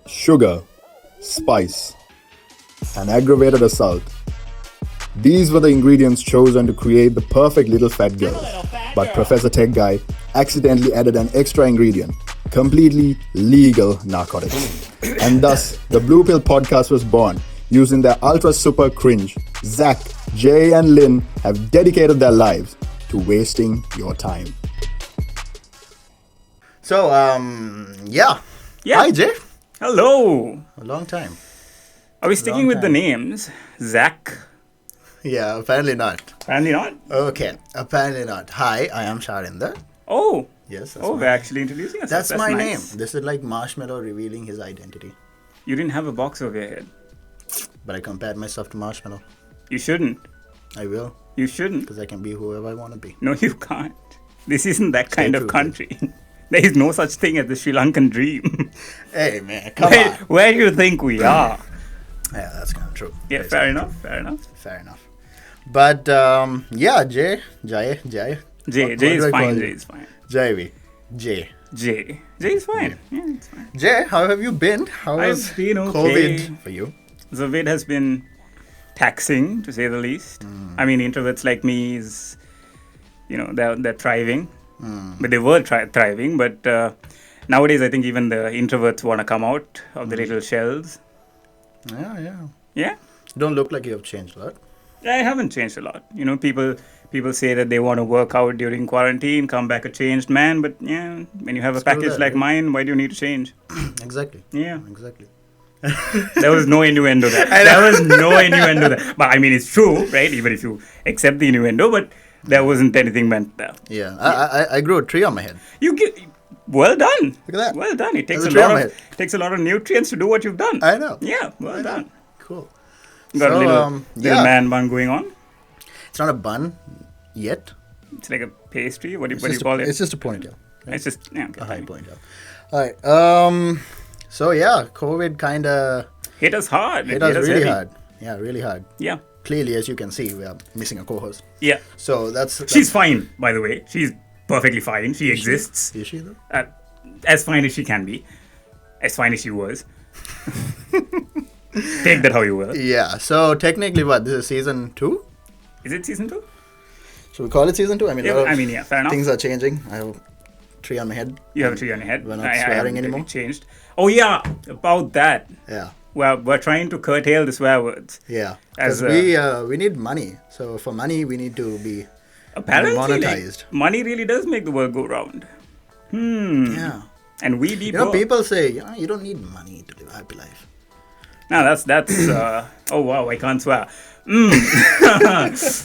sugar, spice, and aggravated assault. These were the ingredients chosen to create the perfect little fat girl. But Professor Tech Guy accidentally added an extra ingredient, completely legal narcotics. And thus, the Blue Pill podcast was born using their ultra super cringe. Zach, Jay, and Lynn have dedicated their lives to wasting your time. So, yeah. Yeah. Hi, Jay. Hello. A long time. Are we sticking with the names? Zach? Yeah, apparently not. Apparently not. Okay, apparently not. Hi, I am Sharinder. Oh. Yes, that's We're actually introducing us. That's my nice. name. This is like Marshmallow revealing his identity. You didn't have a box over your head. But I compared myself to Marshmallow. You shouldn't. I will, You shouldn't. because I can be whoever I want to be. No, you can't. This isn't that kind of true, country. There is no such thing as the Sri Lankan dream. Hey, man, come on. Where do you think we are? Yeah, that's kind of true. Yeah, That's fair kinda enough. Fair enough. true. Fair enough. But, yeah, Jay. Jay What is do I call fine. you? Jay is fine. Jay. Jay is fine. Yeah, it's fine. Jay, how have you been? How I've was been okay. COVID for you? Zovid has been taxing, to say the least. I mean, introverts like me is, they're thriving. But they were thriving. But nowadays, I think even the introverts want to come out of the little shells. Yeah. Yeah? Don't look like you have changed a lot. I haven't changed a lot. People say that they want to work out during quarantine, come back a changed man. But yeah, when you have a package that, like right? mine, why do you need to change? Exactly. Yeah. Exactly. There was no innuendo there. There was no innuendo there. But I mean, it's true, right? Even if you accept the innuendo, but there wasn't anything meant there. Yeah. I grew a tree on my head. Well done. Look at that. Well done. It takes There's a a tree on lot my of head. takes a lot of nutrients to do what you've done. I know. Yeah, well done. Cool. Got So, a little yeah. man bun going on. It's not a bun yet. It's like a pastry. What do you call it? It's just a ponytail. It's just okay. A high ponytail. All right. So yeah, COVID kind of Hit us hard. hit us really heavy. hard. Yeah, really hard. Yeah. Clearly, as you can see, we are missing a co-host. Yeah. So that's She's fine, by the way. She's perfectly fine. She exists. Is she though? As fine as she can be. As fine as she was. Take that how you will. Yeah. So technically, what this is season 2? Is it season 2? Should we call it season 2? I mean, Yeah, a lot of yeah, fair enough. things are changing. I have a tree on my head. You have a tree on your head. We're not I swearing haven't anymore? really changed. Oh yeah, about that. Yeah. We're trying to curtail the swear words. Yeah. As Because we need money. So for money, we need to be Apparently, monetized. money really does make the world go round. Yeah. And we be You know, poor. people say, you don't need money to live a happy life. No, that's. Oh wow, I can't swear.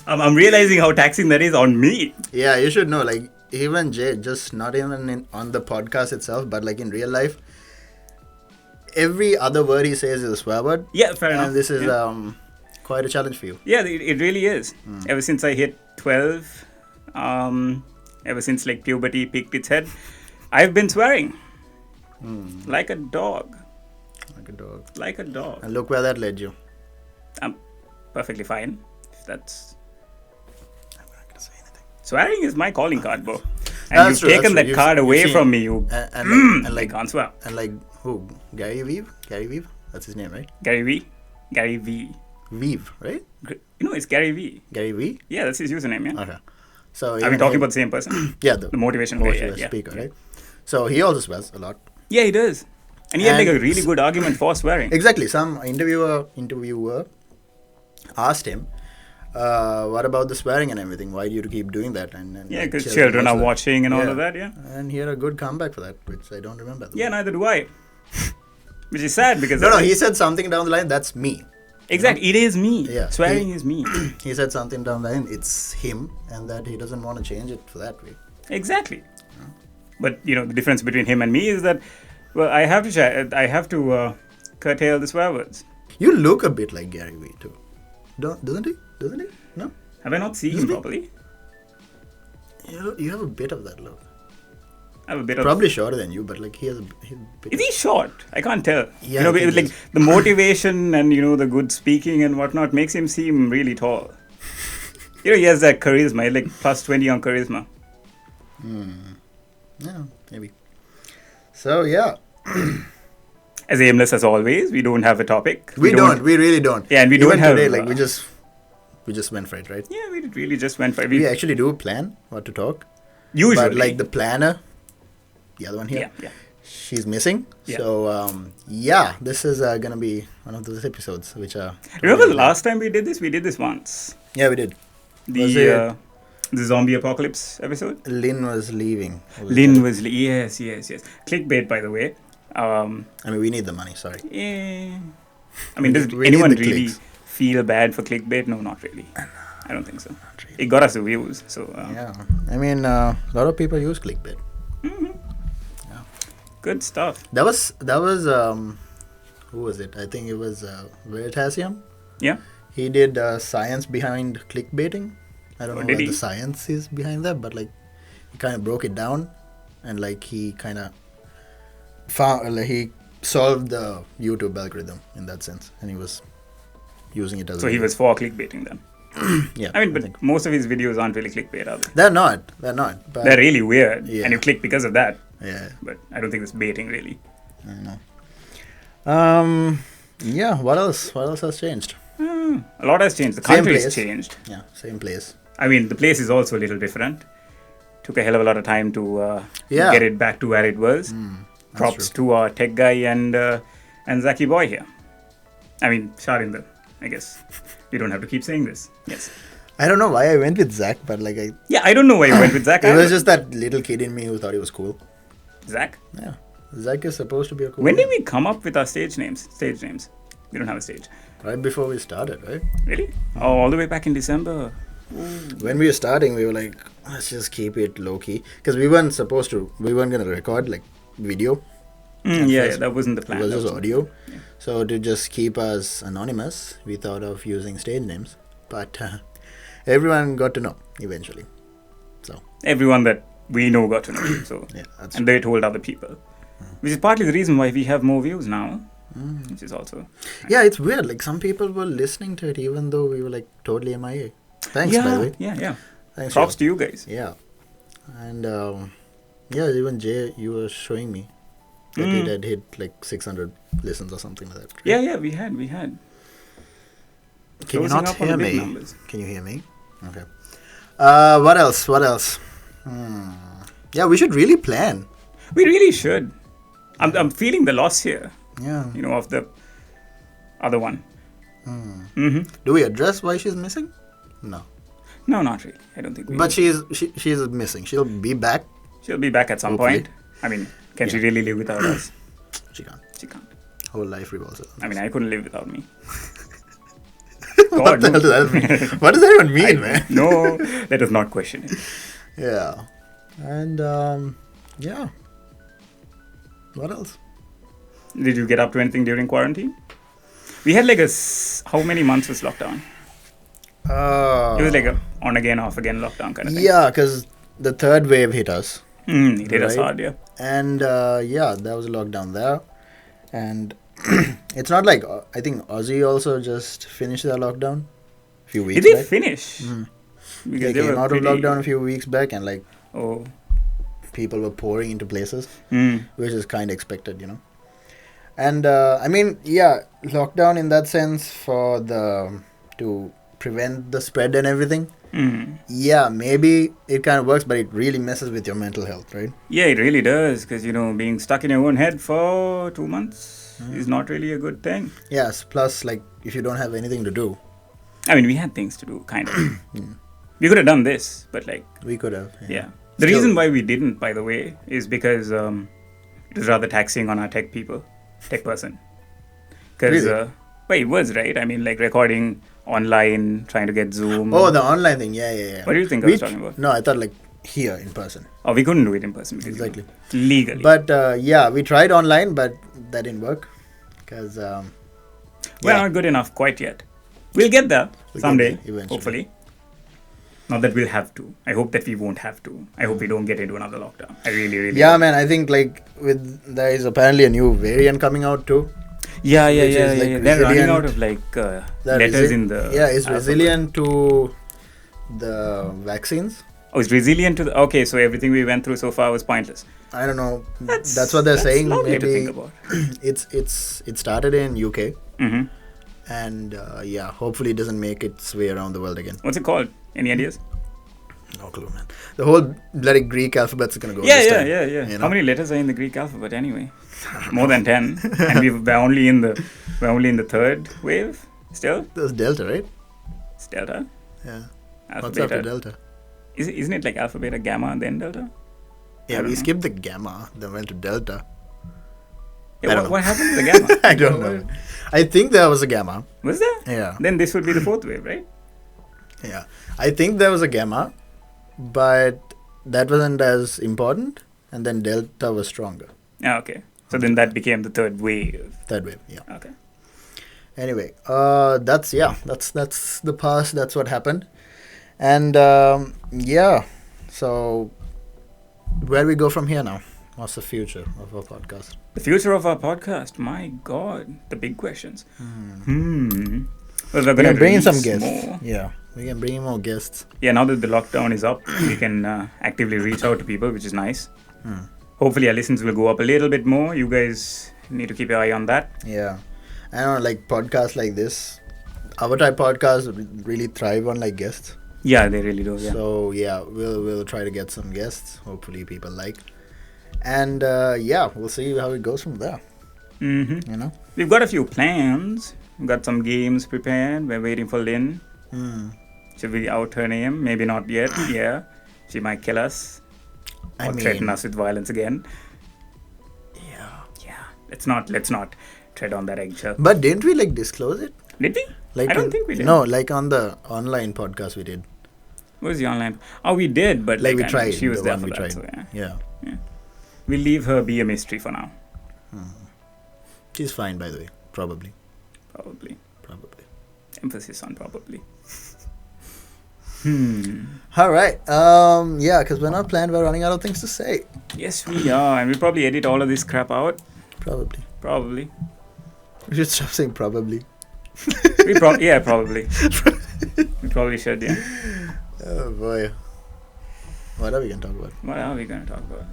I'm realizing how taxing that is on me. Yeah, you should know. Like, even Jay, just not even on the podcast itself, but like in real life, every other word he says is a swear word. Yeah, fair enough. And this is Yeah. quite a challenge for you. Yeah, it really is. Ever since I hit 12, ever since like puberty peaked its head, I've been swearing. Like a dog. Like a dog. Like a dog. And look where that led you. I'm perfectly fine. If that's... I'm not going to say anything. Swearing is my calling card, bro. And That's you've true, taken that's that true. card You've away seen- from me, you... And I like, can't swear. and like, who? Gary Weave? Gary Weave? That's his name, right? Gary V. Gary V. Weave, right? It's Gary V. Gary V? Yeah, that's his username, yeah. Okay. So Are we even talking him- about the same person? yeah, The motivation guy, motivational yeah. speaker, right? So he also swears a lot. Yeah, he does. And he had like a And- really good argument for swearing. Exactly. Some interviewer asked him, what about the swearing and everything? Why do you keep doing that? And Yeah, like, because children are also- watching and all Yeah. of that, yeah. And he had a good comeback for that, which I don't remember. Yeah, neither do I. Which is sad because... No, he said something down the line, that's me. Exactly, it is me. Yeah. Swearing is me. He said something down the line, it's him, and that he doesn't want to change it for that way. Exactly. But, the difference between him and me is that, well, I have to curtail the swear words. You look a bit like Gary Vee too. Doesn't he? Doesn't he? No? Have I not seen him properly? You have a bit of that look. I have a bit of... Probably shorter than you, but like he's a bit. Is he short? I can't tell. Yeah, I think like he's- the motivation and the good speaking and whatnot makes him seem really tall. He has that charisma, like plus 20 on charisma. Yeah, maybe. So yeah. as aimless as always. We don't have a topic. We don't. We really don't. Yeah, and we Even don't have, today. Like we just went for it, right? Yeah, we really just went for it. We actually do plan what to talk. Usually. But like the planner, the other one here, Yeah. she's missing. Yeah. So this is gonna be one of those episodes which are. Remember the last time we did this? We did this once. Yeah, we did. Was it- The zombie apocalypse episode. Lynn was leaving. Yes. Clickbait, by the way. I mean, we need the money. Sorry. Yeah. I mean, does We need anyone the really clicks. feel bad for clickbait? No, not really. I don't think so. It got us the views, so Yeah. I mean, a lot of people use clickbait. good stuff. That was who was it? I think it was Veritasium. Yeah. He did science behind clickbaiting. I don't know did what he? the science is behind that, but like he kind of broke it down, and like he kind of found he solved the YouTube algorithm in that sense, and he was using it as. So a he was for clickbaiting then. Yeah. I mean, think. but most of his videos aren't really clickbait, are they? They're not. But They're really weird, Yeah. and you click because of that. yeah. But I don't think it's baiting really. I know. Yeah. What else? What else has changed? A lot has changed. The Same country has place. changed. Yeah. Same place. I mean, the place is also a little different. Took a hell of a lot of time to Yeah. get it back to where it was. Props to our tech guy and Zaki boy here. I mean, Sharinder, I guess. We don't have to keep saying this. Yes. I don't know why I went with Zach, but like Yeah, I don't know why you went with Zach. it was just that little kid in me who thought he was cool. Zach. Yeah. Zach is supposed to be a cool. When guy. did we come up with our stage names? Stage names. We don't have a stage. Right before we started, right? Really? Oh, all the way back in December. When we were starting, we were like, let's just keep it low key. Because we weren't going to record like video. Yeah, first, that wasn't the plan. It was That just was- audio. So to just keep us anonymous, we thought of using stage names. But everyone got to know eventually. So, Everyone that we know got to know. So, yeah, that's and they told other people. Which is partly the reason why we have more views now. Which is also. yeah, it's weird. Like some people were listening to it even though we were like totally MIA. Thanks, by the way. Yeah. Thanks. Props Joe. to you guys. Yeah. And yeah, even Jay, you were showing me that it had hit like 600 listens or something like that. right? Yeah, we had. Can you Closing not up on hear the big me? numbers. Can you hear me? Okay. What else? Yeah, we should really plan. We really should. I'm feeling the loss here, Yeah. of the other one. Do we address why she's missing? No. No, not really. I don't think we But will. she's missing. She'll be back. She'll be back at some Hopefully. point. I mean, can she Yeah. really live without us? She can't. She can't. Whole life revolves around. I mean, I couldn't live without me. What God, the hell no. does that mean? What does that even mean, man? No, let us not question it. Yeah. And yeah. What else? Did you get up to anything during quarantine? We had like how many months was lockdown? It was like a on again, off again lockdown kind of thing. Yeah, because the third wave hit us. It hit us Right. hard, yeah. And yeah, there was a lockdown there. And it's not like, I think Aussie also just finished their lockdown a few weeks Did they back. finish? They Because came were out of pretty- lockdown a few weeks back and like Oh. people were pouring into places, Mm. which is kind of expected, And I mean, yeah, lockdown in that sense to prevent the spread and everything. Mm. Yeah, maybe it kind of works, but it really messes with your mental health, right? Yeah, it really does. Because, being stuck in your own head for 2 months is not really a good thing. Yes, plus like if you don't have anything to do, I mean, we had things to do, kind of. We could have done this, but like, we could have. yeah. The Still- reason why we didn't, by the way, is because it was rather taxing on our tech person. Because, Really? well, it was, right? I mean, like recording online, trying to get Zoom. Oh, the online thing. Yeah. What do you think I was talking about? No, I thought like here in person. Oh, we couldn't do it in person because Exactly. legally. But yeah, we tried online, but that didn't work because We're not good enough quite yet. We'll get there We'll get someday, there eventually. hopefully. Not that we'll have to. I hope that we won't have to. I hope we don't get into another lockdown. I really, really yeah, hope. man. I think like there is apparently a new variant coming out too. Yeah. which is, like, They're running resilient. out of That letters in the yeah, it's alphabet. resilient to the vaccines. Oh, it's resilient to the. Okay, so everything we went through so far was pointless. I don't know. That's what they're saying. Lovely to Maybe think about. it started in UK, Hmm. and yeah, hopefully it doesn't make its way around the world again. What's it called? Any ideas? No clue, man. The whole bloody Greek alphabet's gonna go. Yeah. this time, you know? How many letters are in the Greek alphabet anyway? More than 10, and we're only in the third wave still. There's Delta, right? It's Delta. Yeah. Alpha, What's beta. after Delta? Isn't it like alpha, beta, gamma, and then delta? Yeah, don't we know. skipped the Gamma, then went to Delta. Yeah, I don't know. what happened to the gamma? I don't know. I think there was a Gamma. Was there? Yeah. Then this would be the fourth wave, right? Yeah. I think there was a Gamma, but that wasn't as important, and then Delta was stronger. Ah, okay. So then that became the third wave. Third wave, yeah. Okay. Anyway, that's the past. That's what happened, and yeah. So where do we go from here now? What's the future of our podcast? The future of our podcast. My God, the big questions. Well, we're We gonna can bring in some release guests. more. Yeah, we can bring in more guests. Yeah, now that the lockdown is up, we can actively reach out to people, which is nice. Hmm. Hopefully, our listens will go up a little bit more. You guys need to keep your eye on that. Yeah, I know, like podcasts like this, our type podcasts really thrive on like guests. Yeah, they really do. Yeah. So yeah, we'll try to get some guests. Hopefully, people like, and yeah, we'll see how it goes from there. Mm-hmm. You know. We've got a few plans. We've got some games prepared. We're waiting for Lynn. Should we out her name? Maybe not yet. Yeah. She might kill us I or mean, threaten us with violence again. yeah. Yeah. Let's not tread on that eggshell. But didn't we like disclose it? Did we? Like I don't think we did. No, like on the online podcast we did. What was the online? Oh, we did, but Like we I mean, tried. she was the there one for we that. tried. So, yeah. Yeah. We'll leave her be a mystery for now. She's fine, by the way. Probably. Probably. Emphasis on probably. All right. Yeah, because we're not planned. We're running out of things to say. Yes, we are, and we'll probably edit all of this crap out. Probably. Probably. We should stop saying probably. Yeah, probably. We probably should. Yeah. Oh boy. What are we gonna talk about? What are we going to talk about?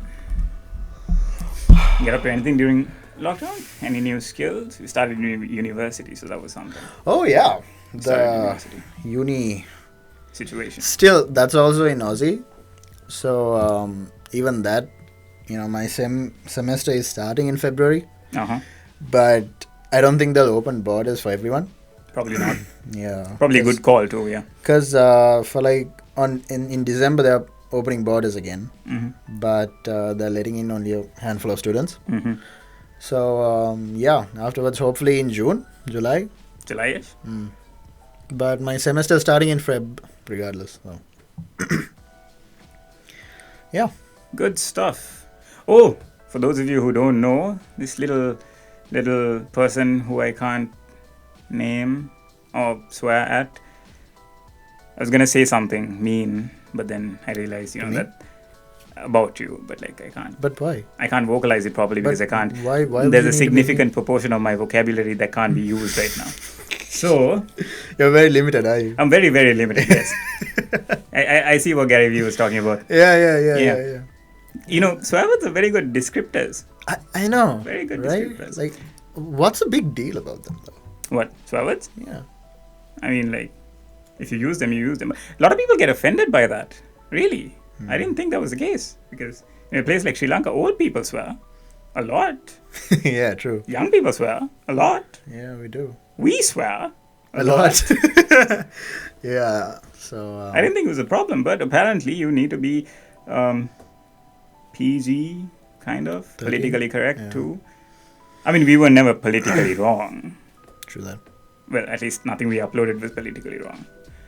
Get up to anything during lockdown? Any new skills? We started university, so that was something. Oh yeah, Started the university uni. situation. Still, that's also in Aussie. So even that, my semester is starting in February, but I don't think they'll open borders for everyone. Probably not. Yeah. Probably a good call too. Yeah. Because for like in December they're opening borders again, but they're letting in only a handful of students. So yeah, afterwards hopefully in July. July-ish. But my semester is starting in Feb, regardless. So. Yeah. Good stuff. Oh, for those of you who don't know, this little person who I can't name or swear at, I was gonna say something mean, but then I realized, To me? that about you, but like I can't. But why? I can't vocalize it properly because I But can't. Why would There's you a need to be significant proportion of my vocabulary that can't be used right now. So mean? You're very limited, are you? I'm very, very limited. Yes. I see what Gary Vee was talking about. Yeah. Swear words are very good descriptors. I know. Very good right? descriptors. Like, what's the big deal about them, though? What? Swear words? Yeah. I mean, like, if you use them, you use them. A lot of people get offended by that. Really. I didn't think that was the case. Because in a place like Sri Lanka, old people swear a lot. Yeah, true. Young people swear a lot. Yeah, we do. We swear A lot. Yeah. So. I didn't think it was a problem, but apparently you need to be PG, kind of. 13? Politically correct, Yeah. too. I mean, we were never politically wrong. True that. Well, at least nothing we uploaded was politically wrong.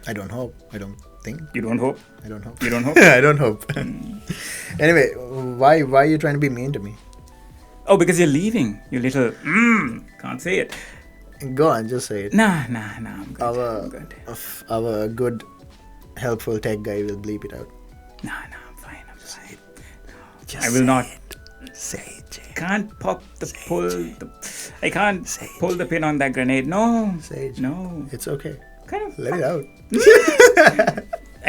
I don't hope. I don't think. You don't hope? I don't hope. You don't hope? I don't hope. Anyway, why are you trying to be mean to me? Oh, because you're leaving. You little... can't say it. Go on, just say it. Nah, I'm good. Our I'm good. our good, helpful tech guy will bleep it out. Nah, I'm fine. Just I will not. Say it, Jay. Can't pop the pull. I can't pull the pin on that grenade. No. Say it. No. It's okay. Kind of. Let it out.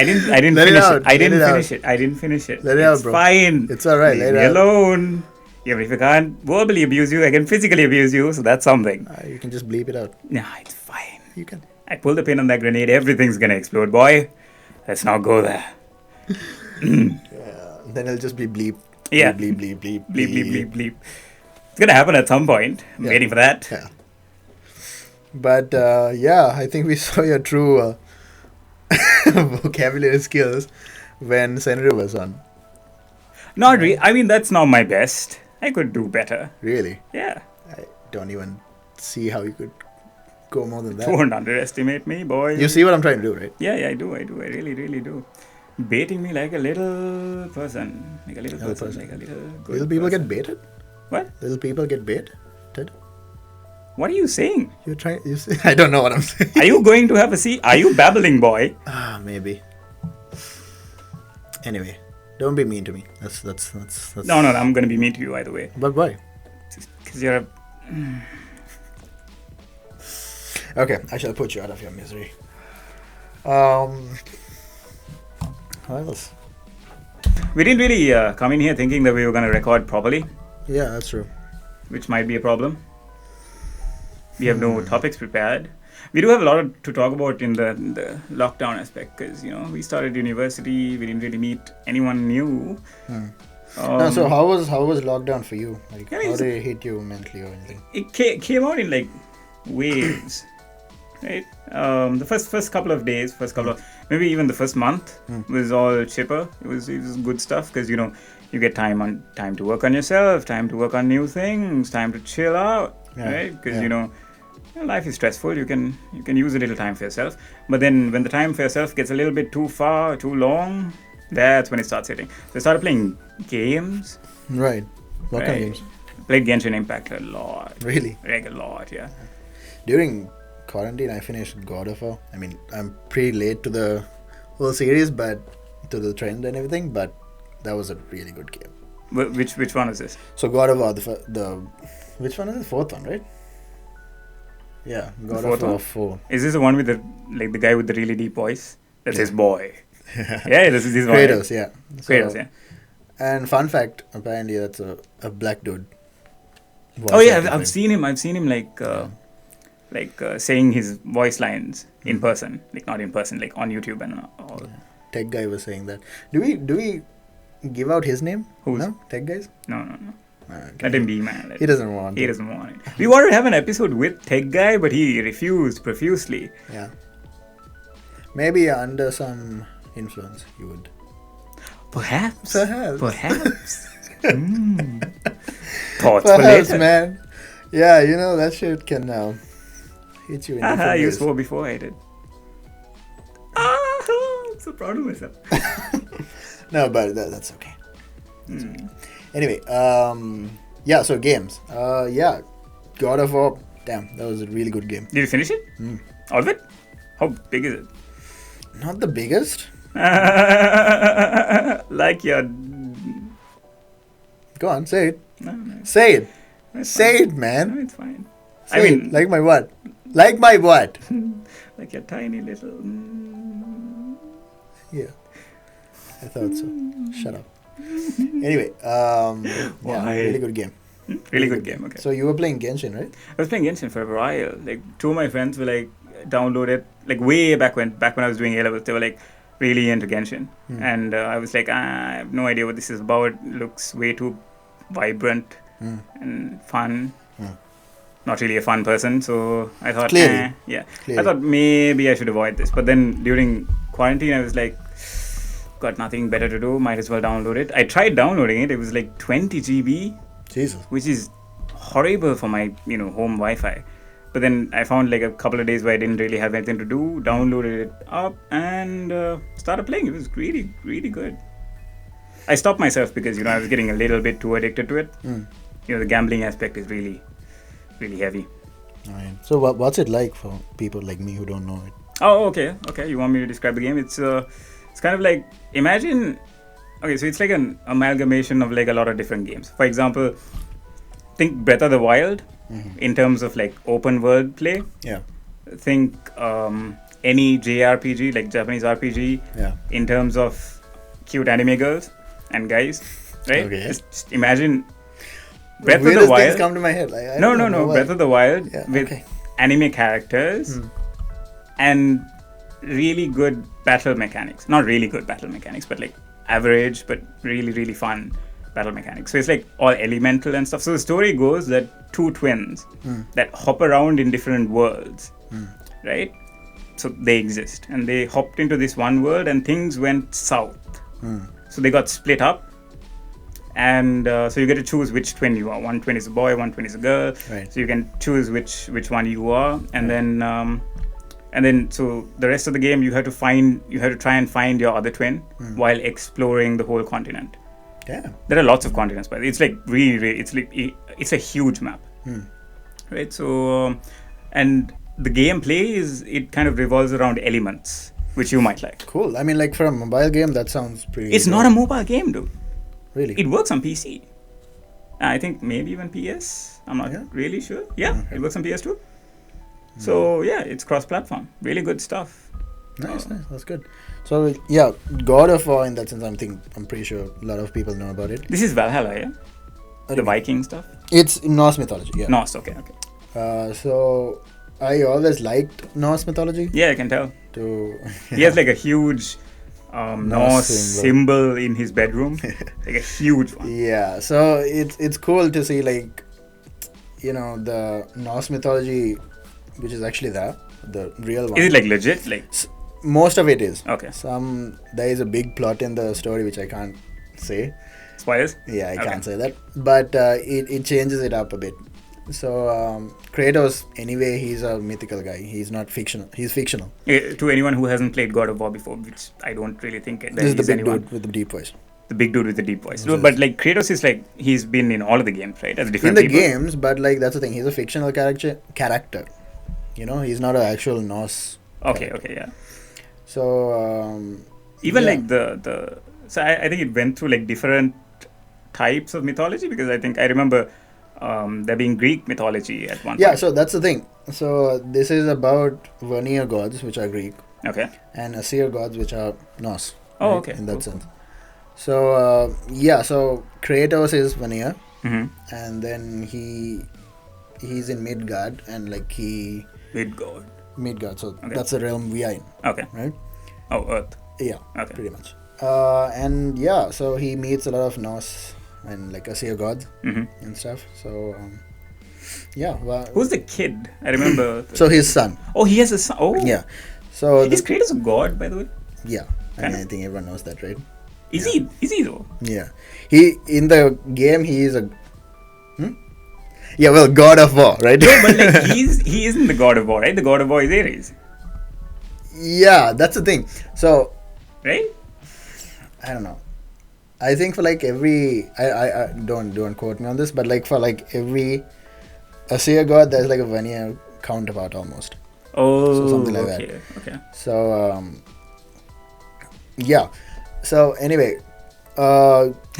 I didn't Let it finish out, it. I let didn't it out. finish it. I didn't finish it. Let it out, It's bro. fine. It's alright, Leave let it me out. alone. Even if I can't verbally abuse you, I can physically abuse you. So that's something. You can just bleep it out. Nah, it's fine. You can. I pull the pin on that grenade. Everything's gonna explode, boy. Let's not go there. Then it'll just be bleep. Yeah. Bleep, bleep, bleep, Bleep, bleep, bleep, bleep. It's gonna happen at some point. I'm waiting for that. Yeah. But yeah, I think we saw your true vocabulary skills when Senator was on. Not really. I mean, that's not my best. I could do better. Really? Yeah. I don't even see how you could go more than that. Don't underestimate me, boy. You see what I'm trying to do, right? Yeah, I do. I really, really do. Baiting me like a little person. Like a little person. Like a little good Little people person. get baited? What? Little people get baited? What are you saying? You're trying. I don't know what I'm saying. Are you going to have a seat? Are you babbling, boy? Maybe. Anyway, don't be mean to me. That's. No, I'm going to be mean to you either way. But why? Because you're a... Okay, I shall put you out of your misery. What else? We didn't really come in here thinking that we were going to record properly, Yeah, that's true. which might be a problem. We have no topics prepared. We do have a lot to talk about in the lockdown aspect because, we started university. We didn't really meet anyone new. So how was lockdown for you? Like, I mean, how did it hit you mentally or anything? It came out in like waves, right? The first couple of days, maybe even the first month was all chipper. It was good stuff because you get time to work on yourself, time to work on new things, time to chill out, right? Because life is stressful. You can use a little time for yourself, but then when the time for yourself gets a little bit too far, too long, that's when it starts hitting. So I started playing games. Right. What kind of Right. games? Played Genshin Impact a lot. Really? Like a lot, yeah. During quarantine, I finished God of War. I mean, I'm pretty late to the whole series, but to the trend and everything. But that was a really good game. Which one is this? So God of War, the which one is the fourth one, right? Yeah, God fourth of War one? 4. Is this the one with the guy with the really deep voice? That's his boy. Yeah, this is his one. Kratos, yeah. Kratos, yeah. And fun fact, apparently that's a black dude. Oh yeah, voice I've seen him. I've seen him saying his voice lines in person, like not in person, like on YouTube and all. Tech guy was saying that. Do we give out his name? Who's? No, Tech guys. No. Okay. Let him be, man. He doesn't want. He it. doesn't want it. We wanted to have an episode with Tech Guy, but he refused profusely. Yeah. Maybe under some influence, he would. Perhaps. Perhaps. Thoughts for Perhaps, later. man. Yeah, that shit can hit you in Haha, different you ways. swore before I did. I'm so proud of myself. No, but that's okay. That's okay. Anyway, yeah. So games. Yeah, God of War. Damn, that was a really good game. Did you finish it? All of it? How big is it? Not the biggest. Like your... Go on, say it. No, Say it. it's Say fine. it, man. No, it's fine. Say I mean, it. Like my what? Like my what? like your tiny little... Yeah. I thought so. Shut up. Anyway, yeah, Why? really good game. Really good game, okay. So you were playing Genshin, right? I was playing Genshin for a while. Like, two of my friends were like, downloaded, like way back when I was doing A-levels, they were like really into Genshin. And I was like, I have no idea what this is about. It looks way too vibrant and fun. Not really a fun person, so I thought, Clearly. I Clearly. thought maybe I should avoid this. But then during quarantine, I was like, got nothing better to do, might as well download it. I tried downloading it. It was like 20 GB, Jesus. which is horrible for my home Wi-Fi. But then I found like a couple of days where I didn't really have anything to do, downloaded it up and started playing. It was really, really good. I stopped myself because I was getting a little bit too addicted to it. The gambling aspect is really, really heavy. Alright. So what's it like for people like me who don't know it? Oh, okay. You want me to describe the game? It's kind of like, imagine, okay, so it's like an amalgamation of like a lot of different games. For example, think Breath of the Wild in terms of like open world play. Yeah. Think any JRPG, like Japanese RPG, Yeah. in terms of cute anime girls and guys, right? Okay. Just imagine Breath of the Weirdest things Wild. come to my head. Like, I No, don't no, know no. why. Breath of the Wild Yeah, with okay. anime characters and really good battle mechanics. Not really good battle mechanics, but like average, but really, really fun battle mechanics. So it's like all elemental and stuff. So the story goes that two twins that hop around in different worlds, right? So they exist and they hopped into this one world and things went south. So they got split up. And so you get to choose which twin you are. One twin is a boy, one twin is a girl. Right. So you can choose which one you are, and then so the rest of the game you have to try and find your other twin while exploring the whole continent. Yeah. There are lots of continents, but it's like really it's a huge map, right? So and the gameplay it kind of revolves around elements, which you might like. Cool. I mean, like for a mobile game, that sounds pretty. It's not a mobile game, dude. Really. It works on PC. I think maybe even PS. I'm not Yeah? really sure. Yeah, it works on PS too. So yeah, it's cross-platform. Really good stuff. Nice. That's good. So yeah, God of War in that sense, I'm pretty sure a lot of people know about it. This is Valhalla, yeah? The Okay. Viking stuff? It's Norse mythology. Yeah. Norse, okay. So I always liked Norse mythology. Yeah, I can tell. To He has like a huge Norse symbol in his bedroom. Like a huge one. Yeah, so it's cool to see, like, you know, the Norse mythology, which is actually the real one. Is it like legit? Like, Most of it is. okay. There is a big plot in the story which I can't say. Spoilers? Yeah, I Okay. can't say that, but it changes it up a bit. So Kratos, anyway, he's a mythical guy. He's not fictional. He's fictional. To anyone who hasn't played God of War before, which I don't really think there This is the is big anyone. dude with the deep voice. The big dude with the deep voice. Yes. But like Kratos is like, he's been in all of the games, right? As In different the people. games, but like that's the thing. He's a fictional character. You know, he's not an actual Norse. Okay, yeah. So Even yeah. like the so I think it went through like different types of mythology, because I remember there being Greek mythology at one yeah, point. so that's the thing. So this is about Vanir gods, which are Greek, Okay. and Asir gods, which are Norse. Oh, okay. In that Cool, sense. So so Kratos is Vanir, Mm-hmm. and then he's in Midgard, and like Midgard. Midgard. So Okay. that's the realm we are in, Okay. right? Oh, Earth. Yeah, Okay. pretty much. And yeah, so he meets a lot of Norse and like Asir gods Mm-hmm. and stuff. So yeah, well, Who's the kid? I remember. so his son. Oh, he has a son. Oh, Yeah. So Is Kratos a god, by the way? yeah, I Kinda. mean, I think everyone knows that, right? Is he? Is he though? Yeah, he in the game he is a. Yeah, well, God of War, right? But like he isn't the god of war, right? The god of war is Ares, Yeah, that's the thing. So right? I don't know. I think for like every I don't quote me on this, but like for like every Asir god, there's like a Vanir counterpart almost. Oh, So something like okay, okay. So yeah. So anyway,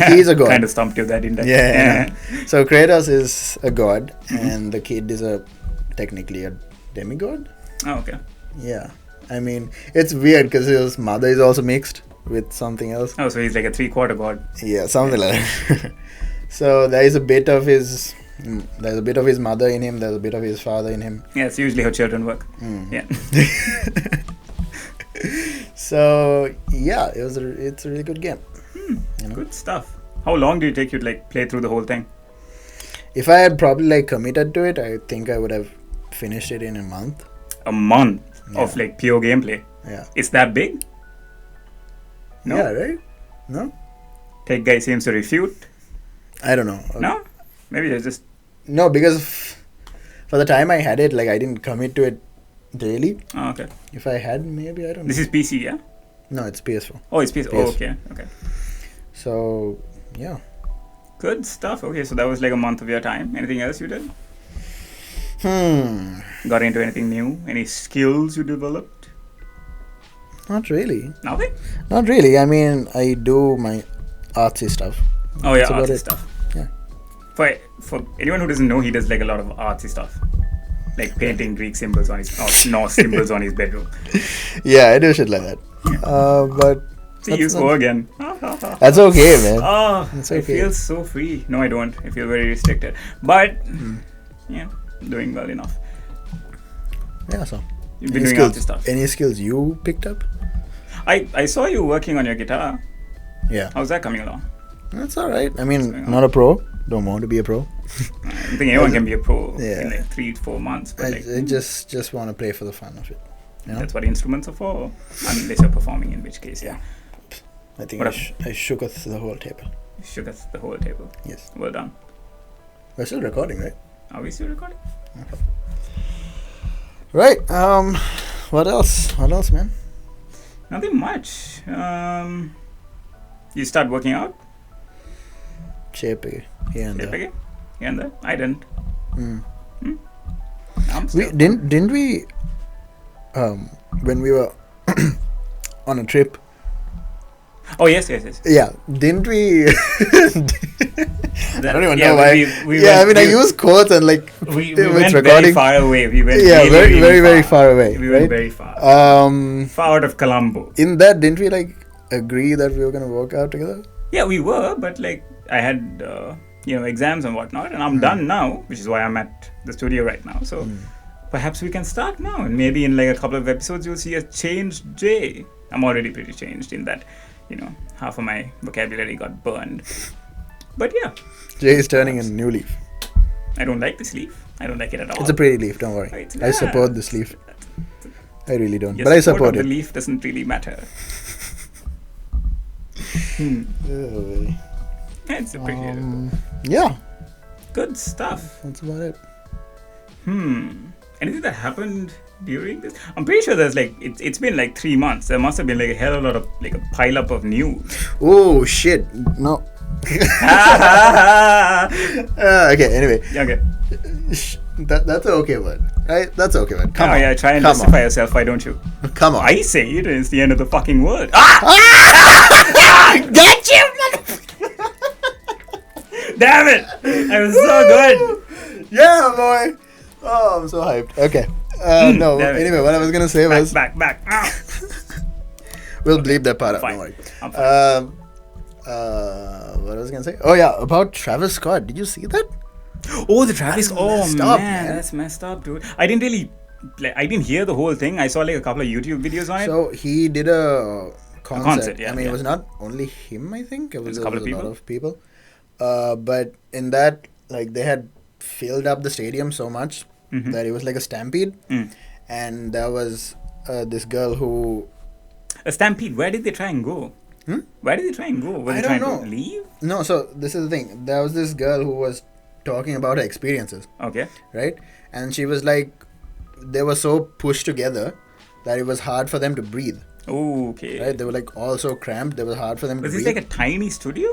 he's a god. Kind of stumped you that, didn't I? Yeah. I know. So Kratos is a god, and the kid is technically a demigod. Oh, okay. Yeah. I mean, it's weird because his mother is also mixed with something else. Oh, so he's like a 3/4 god. Yeah, something like that. So there is a bit of his mother in him. There's a bit of his father in him. Yeah, it's usually how children work. Mm. Yeah. So yeah, it's a really good game. You know? Good stuff. How long did it take you to like play through the whole thing? If I had probably like committed to it, I think I would have finished it in a month. A month of Yeah. like pure gameplay. Yeah. It's that big? No. Yeah, right? No? Tech guy seems to refute. I don't know. No? Maybe there's just No, because for the time I had it, like I didn't commit to it daily. oh, okay. If I had, maybe I don't know. This is PC, yeah? No, it's PS4. Oh, it's PC. Oh, PS. okay. Okay. So yeah. Good stuff. Okay, so that was like a month of your time. Anything else you did? Got into anything new? Any skills you developed? Not really. Nothing? Not really. I mean, I do my artsy stuff. Oh yeah, That's about artsy it. stuff. Yeah. For anyone who doesn't know, he does like a lot of artsy stuff. like painting Greek symbols on his or Norse symbols on his bedroom. Yeah, I do shit like that. But See, you go again. that's okay, man. Oh, It's I okay. feel so free. No, I don't. I feel very restricted. But yeah, doing well enough. Yeah, so. You've been doing arty stuff. Any skills you picked up? I saw you working on your guitar. Yeah. How's that coming along? That's alright. I mean, going on? not a pro. Don't want to be a pro. I don't think anyone can be a pro Yeah. in like 3-4 months. But like, I just want to play for the fun of it. You know? that's what instruments are for. Unless you're performing, in which case, yeah. I think What I shook off the whole table. You shook us the whole table. Yes. Well done. We're still recording, right? Are we still recording? Right. What else? What else, man? Nothing much. You start working out? Shape here and Shape there. again? Here and there? I didn't. Mm. I'm We still. didn't we when we were on a trip. Oh, yes. Yeah, didn't we? I don't even know why. We Yeah, I went, mean, I use quotes and like we it's went very recording. far away. We went Yeah, really, very far away. We right? went very far. Far out of Colombo. In that, didn't we like agree that we were gonna work out together? Yeah, we were, but like I had exams and whatnot, and I'm done now, which is why I'm at the studio right now. So perhaps we can start now, and maybe in like a couple of episodes you'll see a changed Jay. I'm already pretty changed in that, half of my vocabulary got burned. But yeah, Jay is turning a new leaf. I don't like this leaf. I don't like it at all. It's a pretty leaf. Don't worry. It's I support this leaf. I really don't, Your but I support support of it. the leaf doesn't really matter. Oh, It's appreciated. yeah, Good stuff. that's about it. Anything that happened during this? I'm pretty sure there's like it's been like 3 months. There must have been like a hell of a lot of like a pile up of news. Oh shit! No. Okay. Anyway, Okay. that's an okay word, right? That's an okay word. Come Oh on. yeah, try and Come justify yourself. Why don't you? on. Come on. I say it, and it's the end of the fucking word. Get you! Damn it! I was so good. Yeah, boy. Oh, I'm so hyped. Okay. No. damn it. Anyway, what I was gonna say was Back. we'll bleep that part out. Fine. Don't worry. I'm fine. What was I gonna say? Oh yeah, about Travis Scott. Did you see that? Oh, the Travis. That's Oh messed man, up, man. that's messed up, dude. I didn't really. I didn't hear the whole thing. I saw like a couple of YouTube videos on it. So he did a concert. concert, yeah, I mean, yeah. it was not only him. I think it was a couple of a lot people. of people. But in that, like, they had filled up the stadium so much Mm-hmm. that it was like a stampede, and there was this girl who. A stampede. Where did they try and go? Where did they try and go? Were I they don't trying know. to leave? No, so this is the thing. There was this girl who was talking about her experiences, Okay. right? And she was like, they were so pushed together that it was hard for them to breathe, Okay. right? They were like all so cramped, it was hard for them Was to this breathe. like a tiny studio?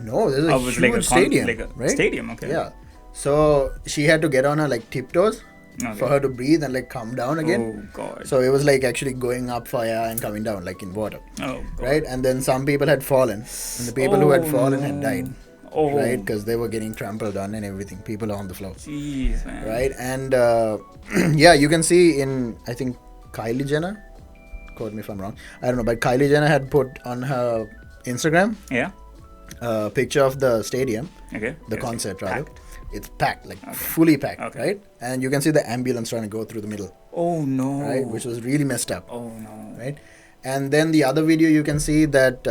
No, this is a Or was huge it like a stadium, like a right? stadium? Okay. Yeah. So she had to get on her like tiptoes Okay. for her to breathe and like come down again. Oh god. So it was like actually going up for air and coming down like in water, Oh god. right? And then some people had fallen, and the people who had Oh, fallen had no. died, Oh. right? Because they were getting trampled on and everything. People are on the floor, Jeez, man. right? And yeah, you can see in I think Kylie Jenner. Quote me if I'm wrong. I don't know, but Kylie Jenner had put on her Instagram Yeah. a picture of the stadium, Okay. the Yes, concert rather. packed. It's packed, like fully packed, Okay. right? And you can see the ambulance trying to go through the middle, Oh no. right? Which was really messed up, Oh no. right? And then the other video, you can see that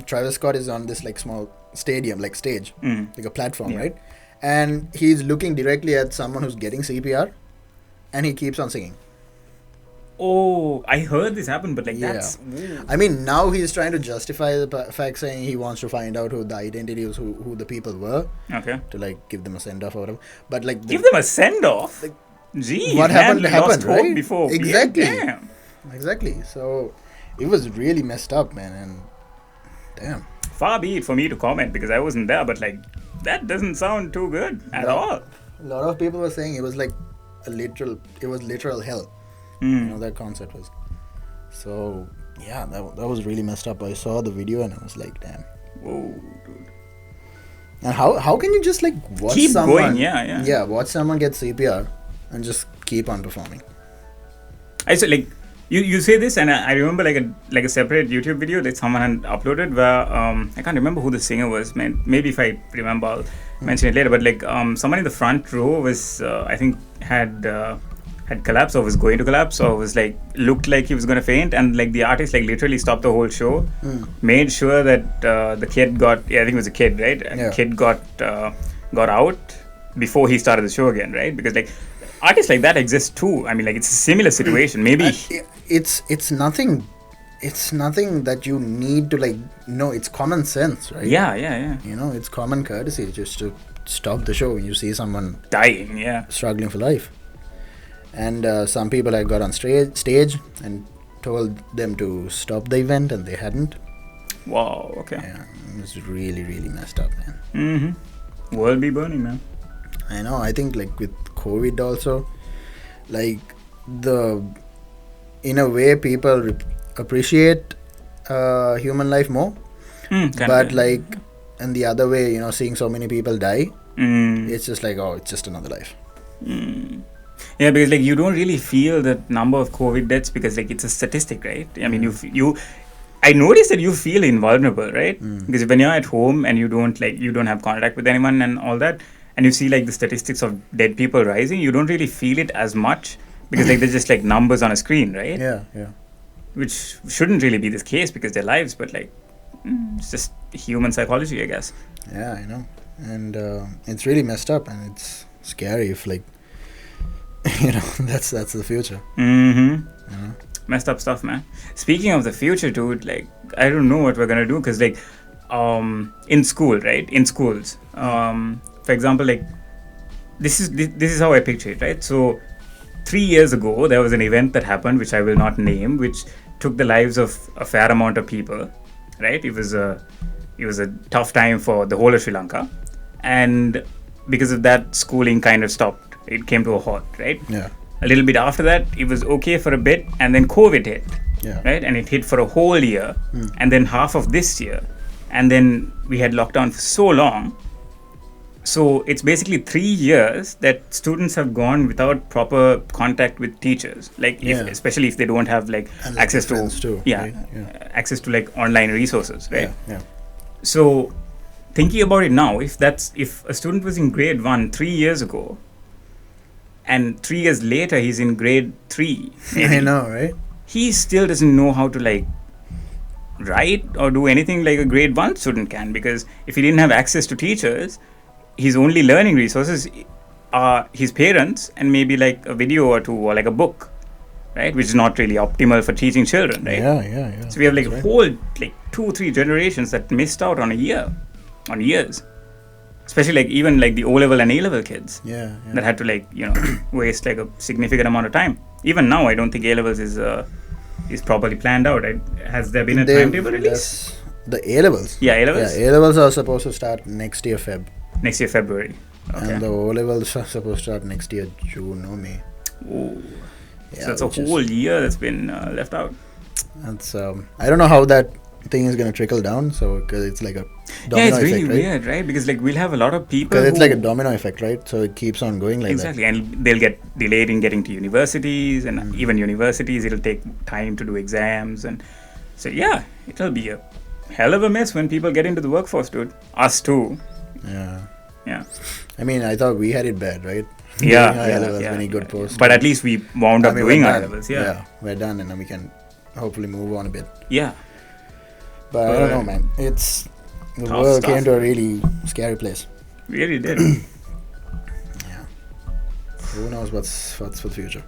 Travis Scott is on this like small stadium, like stage, like a platform, Yeah. right? And he's looking directly at someone who's getting CPR, and he keeps on singing. Oh, I heard this happen, but like Yeah. that's. Ooh. I mean, now he's trying to justify the fact, saying he wants to find out who the identity is, who the people were, Okay. to like give them a send off or whatever. But like, Give them a send off. Gee, what happened man, happened, lost hope right? Before. Exactly. Yeah, damn. exactly. So it was really messed up, man. And damn. Far be it for me to comment because I wasn't there, but like that doesn't sound too good at No. all. A lot of people were saying it was like it was literal hell. You know, that concert was. So yeah, that was really messed up. I saw the video and I was like, damn. Whoa, dude. And how can you just like watch Keep someone going, yeah. watch someone get CPR and just keep on performing. I said like you say this, and I remember like a separate YouTube video that someone had uploaded where I can't remember who the singer was. Man, maybe if I remember, I'll mention it later. But like someone in the front row was I think had collapsed or was going to collapse or was like looked like he was going to faint, and like the artist like literally stopped the whole show, made sure that the kid got I think it was a kid, right? Yeah. Kid got out before he started the show again, right? Because like artists like that exist too. I mean, like it's a similar situation. Maybe It's nothing. It's nothing that you need to like. No, it's common sense, right? yeah. You know, it's common courtesy just to stop the show when you see someone Dying, yeah. struggling for life. And some people had got on stage and told them to stop the event, and they hadn't. Wow. Okay. Yeah, it was really, really messed up, man. Mm-hmm. World be burning, man. I know. I think like with COVID also, like in a way people appreciate human life more, but like in the other way, you know, seeing so many people die, it's just like, oh, it's just another life. Yeah, because like you don't really feel the number of COVID deaths because like it's a statistic, right? I mean, I noticed that you feel invulnerable, right? Because when you're at home and you don't have contact with anyone and all that, and you see like the statistics of dead people rising, you don't really feel it as much because like they're just like numbers on a screen, right? Yeah. Which shouldn't really be the case because they're lives, but like it's just human psychology, I guess. Yeah, I know. And it's really messed up, and it's scary if like you know that's the future. Messed up stuff, man. Speaking of the future, dude, like I don't know what we're gonna do because like in school, right? In schools, for example, like this is how I picture it, right? So 3 years ago there was an event that happened which I will not name, which took the lives of a fair amount of people, right? It was a tough time for the whole of Sri Lanka, and because of that, schooling kind of stopped. It came to a halt, right? Yeah. A little bit after that, it was okay for a bit, and then COVID hit, Yeah. right? And it hit for a whole year, and then half of this year, and then we had lockdown for so long. So it's basically 3 years that students have gone without proper contact with teachers, like especially if they don't have like And, like, access to friends too, right? Yeah. access to like online resources, right? Yeah. So thinking about it now, if a student was in grade 1 3 years ago, and 3 years later he's in grade 3, maybe, I know, right? he still doesn't know how to like write or do anything like a grade 1 student can, because if he didn't have access to teachers, his only learning resources are his parents and maybe like a video or two or like a book, right? Which is not really optimal for teaching children, right? Yeah. So we have like That's a whole like 2-3 generations that missed out on years, especially like even like the O-level and A-level kids Yeah. that had to like, you know, waste like a significant amount of time. Even now, I don't think A-levels is properly planned out. Has there been a timetable release? The A-levels. Yeah, A-levels. Yeah, A-levels are supposed to start next year Feb. Next year February. Okay. And the O-levels are supposed to start next year June or May. Ooh. Yeah, So that's a which is- whole year that's been left out. That's I don't know how that thing is gonna trickle down. So because it's like a domino Yeah, it's effect, really right? weird, right? Because like we'll have a lot of people. Because it's who- like a domino effect, right? So it keeps on going like exactly, and they'll get delayed in getting to universities, and even universities, it'll take time to do exams, and so yeah, it'll be a hell of a mess when people get into the workforce, dude. Us too. that. Yeah. Yeah. I mean, I thought we had it bad, right? Yeah, Doing A-levels, many good yeah. posts. But at least we wound up I mean, doing we're our done. levels. Yeah. we're done, and then we can hopefully move on a bit. Yeah. But I don't know, man. It's the Tough world stuff. came to a really scary place. Really did. Yeah. Who knows what's for the future?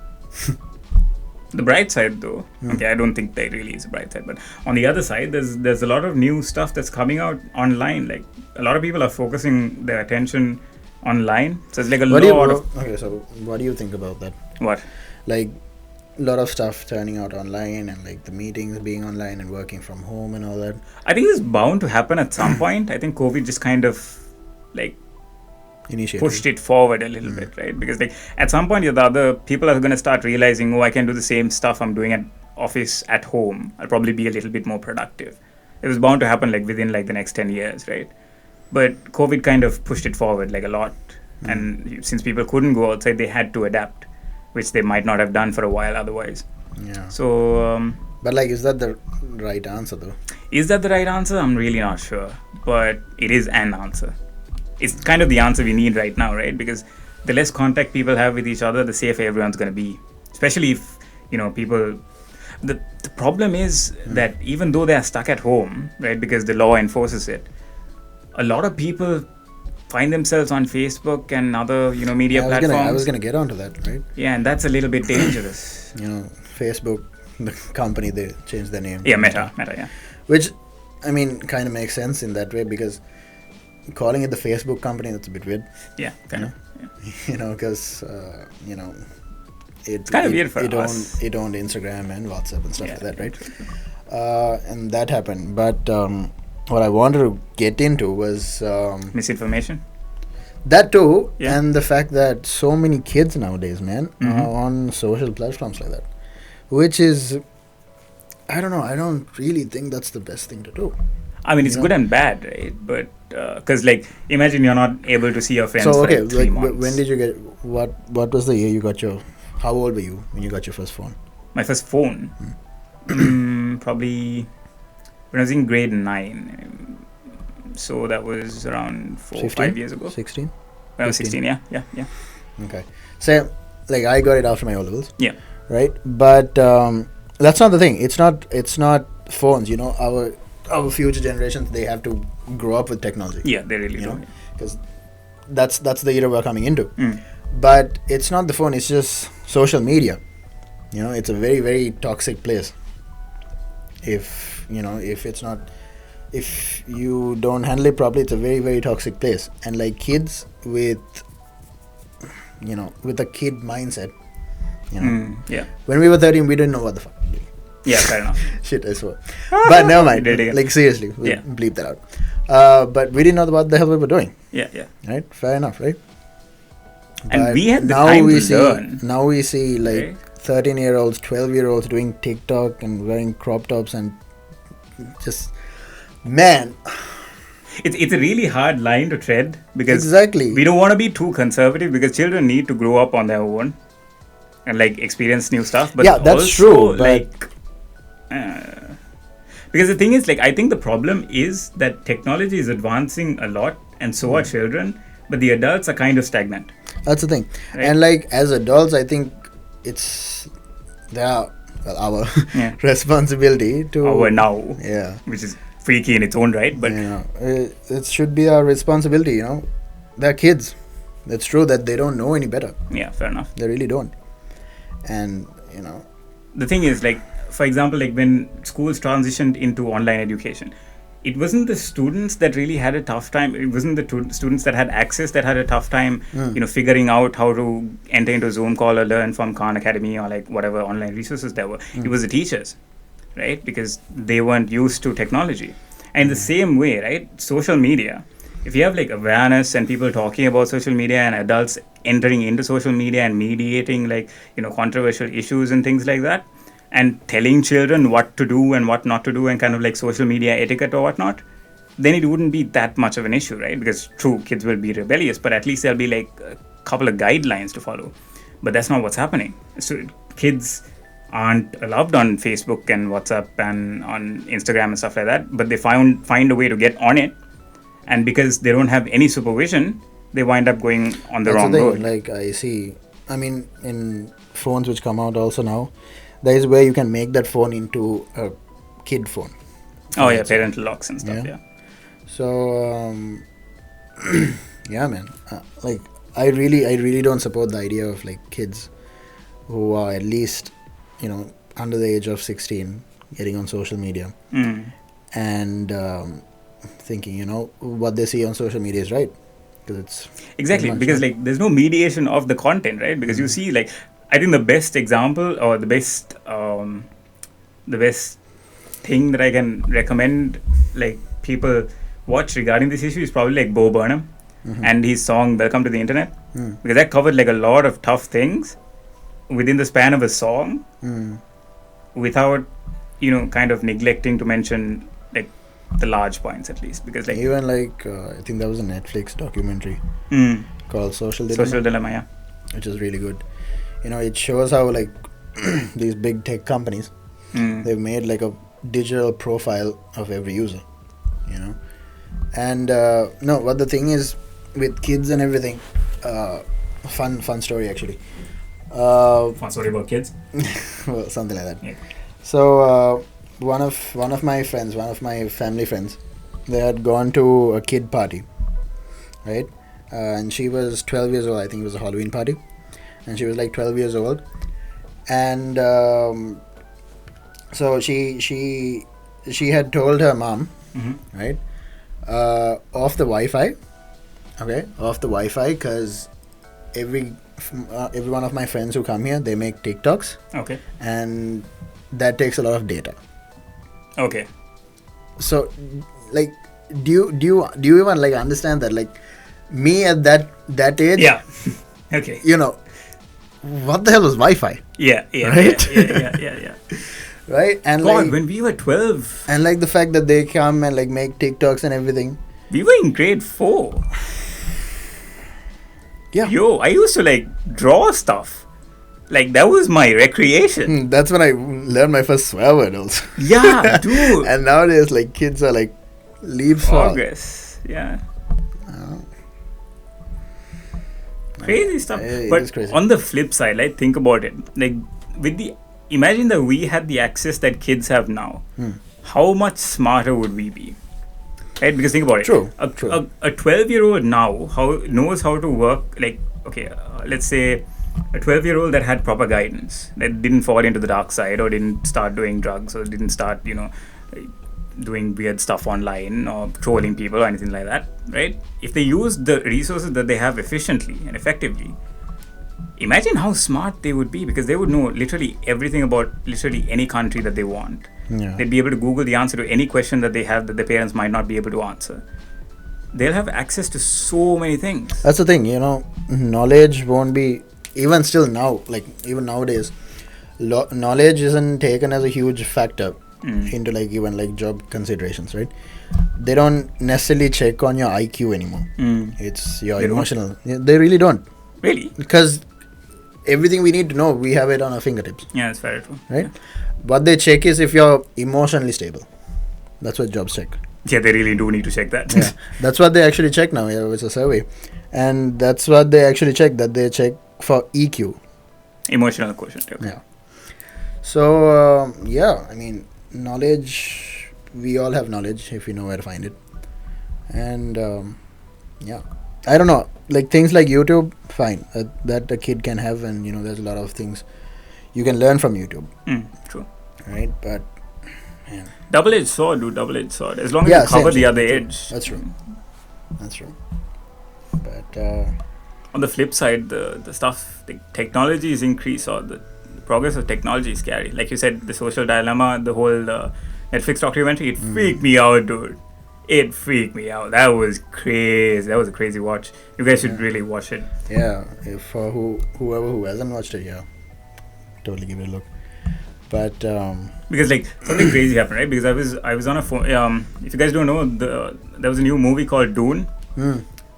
The bright side, though, okay, I don't think there really is a bright side, but on the other side, there's a lot of new stuff that's coming out online. Like a lot of people are focusing their attention online, so it's like a lot of Okay, so what do you think about that? what? Like, a lot of stuff turning out online, and like the meetings being online and working from home and all that. I think it's bound to happen at some point. I think COVID just kind of like Initiative. pushed it forward a little bit, right? Because like at some point, the other people are going to start realizing, oh, I can do the same stuff I'm doing at office at home. I'll probably be a little bit more productive. It was bound to happen like within like the next 10 years, right? But COVID kind of pushed it forward like a lot. And since people couldn't go outside, they had to adapt. which they might not have done for a while otherwise. Yeah. So, But like, is that the right answer though? is that the right answer? I'm really not sure, but it is an answer. It's kind of the answer we need right now, right? Because the less contact people have with each other, the safer everyone's going to be. Especially if, people. The problem is that even though they are stuck at home, right, because the law enforces it, a lot of people find themselves on Facebook and other, media platforms. I was gonna get onto that, right? Yeah, and that's a little bit dangerous. Facebook, the company, they changed their name. Yeah, Meta, yeah. Which, I mean, kind of makes sense in that way, because calling it the Facebook company, that's a bit weird. Yeah, kind of. Yeah. Because, it's kind of weird for us. It owned Instagram and WhatsApp and stuff like that, right? And that happened. But what I wanted to get into was misinformation. That too, Yeah. and the fact that so many kids nowadays, man, are on social platforms like that, which is, I don't know, I don't really think that's the best thing to do. I mean, it's good and bad, right? But because, imagine you're not able to see your friends So, okay, for 3 months. when did you get, what was the year you got your, how old were you when you got your first phone? My first phone, probably when I was in grade 9. So that was around 4 or 5 years ago. 16? When I was 16, yeah. Okay. So, I got it after my O-levels. Yeah. Right? But that's not the thing. It's not phones, our future generations, they have to grow up with technology. Yeah, they really do. Because that's the era we're coming into. Mm. But it's not the phone, it's just social media. It's a very, very toxic place. If you don't handle it properly, it's a very, very toxic place. And kids with a kid mindset, Yeah. when we were 13, we didn't know what the fuck. Yeah, fair enough. Shit, I swear. But never mind. Did it again. Seriously, we'll Yeah. bleep that out. But we didn't know what the hell we were doing. Yeah. Right? Fair enough, right? And But we had the now time we to see, learn. Now we see Right. 13-year-olds, 12-year-olds doing TikTok and wearing crop tops and just, man, It's a really hard line to tread because exactly. we don't want to be too conservative because children need to grow up on their own and experience new stuff. But Yeah, that's also, true, but- because the thing is, I think the problem is that technology is advancing a lot, and so are children, but the adults are kind of stagnant. That's the thing. Right. And as adults, I think it's our Yeah. responsibility to Our now, Yeah. which is freaky in its own right, but it should be our responsibility. They're kids. It's true that they don't know any better. yeah, fair enough. They really don't. And The thing is, for example, when schools transitioned into online education, it wasn't the students that really had a tough time. It wasn't the students that had access that had a tough time, figuring out how to enter into a Zoom call or learn from Khan Academy or whatever online resources there were. It was the teachers, right? Because they weren't used to technology. And the same way, right? Social media. If you have awareness and people talking about social media and adults entering into social media and mediating controversial issues and things like that, and telling children what to do and what not to do and kind of social media etiquette or whatnot, then it wouldn't be that much of an issue, right? Because true, kids will be rebellious, but at least there'll be a couple of guidelines to follow. But that's not what's happening. So kids aren't allowed on Facebook and WhatsApp and on Instagram and stuff like that, but they find a way to get on it, and because they don't have any supervision, they wind up going on the wrong road. I see. I mean, in phones which come out also now, there is where you can make that phone into a kid phone. Oh yeah, parental locks and stuff. Yeah. So, yeah, man. I really don't support the idea of kids who are at least, under the age of 16 getting on social media and thinking, what they see on social media is right. Because it's exactly because there's no mediation of the content, right? Because you see, I think the best example or the best thing that I can recommend people watch regarding this issue is probably Bo Burnham and his song "Welcome to the Internet," because that covered a lot of tough things within the span of a song without kind of neglecting to mention the large points at least, because even I think there was a Netflix documentary called Social Dilemma. Social Dilemma, yeah. Which is really good. it shows how like these big tech companies, they've made like a digital profile of every user, and no, what the thing is with kids and everything, fun story actually. Fun story about kids. Well, something like that. Yeah. So one of my friends, one of my family friends, they had gone to a kid party, right? And she was 12 years old. I think it was a Halloween party, and she was like 12 years old, and so she had told her mom, right, off the Wi-Fi, because every one of my friends who come here, they make TikToks, Okay. and that takes a lot of data. Okay. So, like, do you even like understand that? Like, me at that age, Yeah. Okay. what the hell was Wi-Fi, Yeah. Yeah. Right? Yeah. right? And God, like, when we were 12, and like the fact that they come and like make TikToks and everything. we were in grade 4. Yeah. Yo, I used to like draw stuff. Like that was my recreation. That's when I learned my first swear word also. Yeah, dude. And nowadays, like, kids are like leaps for Progress. Yeah. Crazy stuff. It But is crazy. on the flip side, like think about it. Like imagine that we had the access that kids have now. How much smarter would we be? Right? Because think about it. True, A true. 12-year-old now knows how to work. Like, okay, let's say a 12-year-old that had proper guidance, that didn't fall into the dark side or didn't start doing drugs or didn't start, doing weird stuff online or trolling people or anything like that, right? If they use the resources that they have efficiently and effectively, imagine how smart they would be, because they would know literally everything about literally any country that they want. Yeah. They'd be able to Google the answer to any question that they have that their parents might not be able to answer. They'll have access to so many things. That's the thing, knowledge won't be, even still now, like even nowadays, knowledge isn't taken as a huge factor into like even like job considerations, right? They don't necessarily check on your IQ anymore. It's your They don't? emotional. They really don't, Really? because everything we need to know, we have it on our fingertips, Yeah, that's very true. right? What they check is if you're emotionally stable. That's what jobs check. Yeah, they really do need to check that. Yeah, that's what they actually check now. Yeah, it's a survey, and that's what they actually check. That they check for EQ. Emotional quotient. Okay. Yeah. So I mean, knowledge. We all have knowledge if we know where to find it, and I don't know. Like things like YouTube, fine, that a kid can have, and there's a lot of things you can learn from YouTube, True. right? But man, Double-edged sword, dude. Double-edged sword. As long as Yeah, you cover same, the other true. edge. That's true. That's true. But On the flip side, the stuff, the technology is increased, or the progress of technology is scary. Like you said, the social dilemma, the whole Netflix documentary, it freaked me out, dude. It freaked me out. That was crazy. That was a crazy watch. You guys should really watch it. yeah, if for whoever who hasn't watched it, yeah, totally give it a look. But Because like something crazy happened, right? Because I was on a phone. If you guys don't know, there was a new movie called Dune.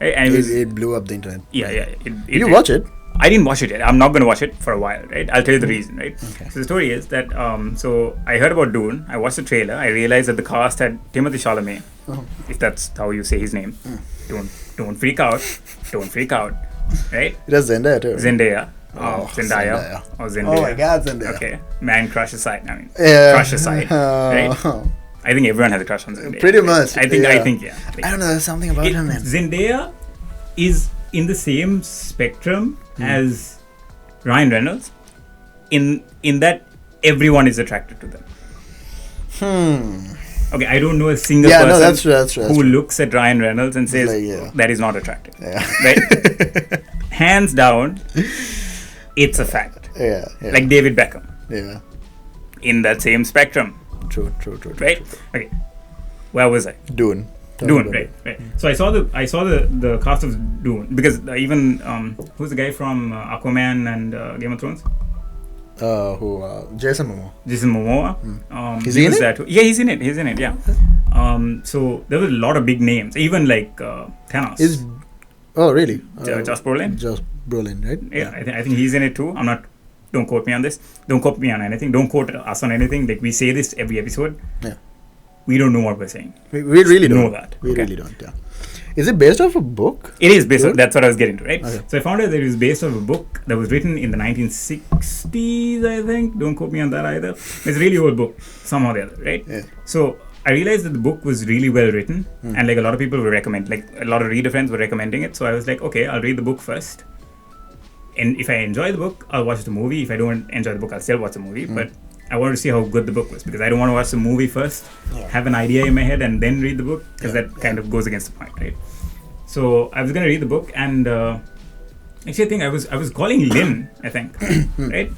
Right? And it blew up the internet. yeah. Did you watch it? I didn't watch it yet. I'm not going to watch it for a while, right? I'll tell you the reason, right? Okay. So the story is that, so I heard about Dune. I watched the trailer. I realized that the cast had Timothée Chalamet, if that's how you say his name. Don't freak out. Don't freak out, right? It has Zendaya too. Zendaya. Oh, Zendaya. Or Zendaya. Oh my God, Zendaya. Okay. Man crush aside. I mean, Yeah. crush aside, right? I think everyone has a crush on Zendaya. Pretty right? much, I think, yeah. yeah. I don't know. There's something about him, man. Zendaya is in the same spectrum as Ryan Reynolds in that everyone is attracted to them. Okay, I don't know a single Yeah, person no, that's true. That's true. That's who true. looks at Ryan Reynolds and says Like, yeah. that is not attractive. Yeah. Right? Hands down, it's a fact. Yeah. Like David Beckham yeah. in that same spectrum, True. right? Okay, where was I? Dune. Dune, right. So I saw the cast of Dune because even who's the guy from Aquaman and Game of Thrones? Jason Momoa. Jason Momoa. Is he in was it? that too. Yeah, he's in it. Yeah. So there were a lot of big names, even like Thanos. Oh, really? Josh Brolin. Josh Brolin, right? Yeah, I think he's in it too. I'm not Don't quote me on this. Don't quote me on anything. Don't quote us on anything. Like we say this every episode. Yeah. We don't know what we're saying. We really don't know that. We Okay. really don't. Yeah. Is it based off a book? It is based on, Good. that's what I was getting to, right? Okay. So I found out that it was based off a book that was written in the 1960s, I think. Don't quote me on that either. It's a really old book, somehow or the other, right? Yeah. So I realized that the book was really well written, and like a lot of people would recommend, like a lot of reader friends were recommending it. So I was like, okay, I'll read the book first. And if I enjoy the book, I'll watch the movie. If I don't enjoy the book, I'll still watch the movie. But I wanted to see how good the book was because I don't want to watch the movie first, have an idea in my head, and then read the book because that kind of goes against the point, right? So I was gonna read the book, and actually I think I was calling Lynn, I think, right?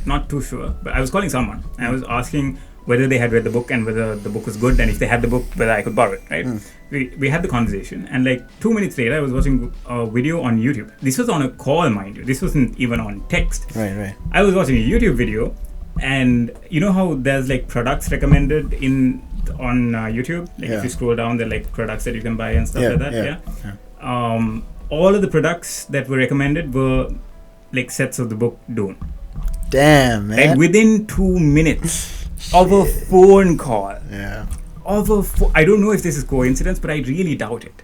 Not too sure, but I was calling someone, and I was asking whether they had read the book and whether the book was good, and if they had the book, whether I could borrow it, right? We had the conversation, and like 2 minutes later, I was watching a video on YouTube. This was on a call, mind you. This wasn't even on text. Right. I was watching a YouTube video, and you know how there's like products recommended on YouTube. Like if you scroll down, there are like products that you can buy and stuff like that. Yeah. All of the products that were recommended were like sets of the book Dune. Damn, man. Like within 2 minutes of a phone call. Yeah. I don't know if this is coincidence, but I really doubt it.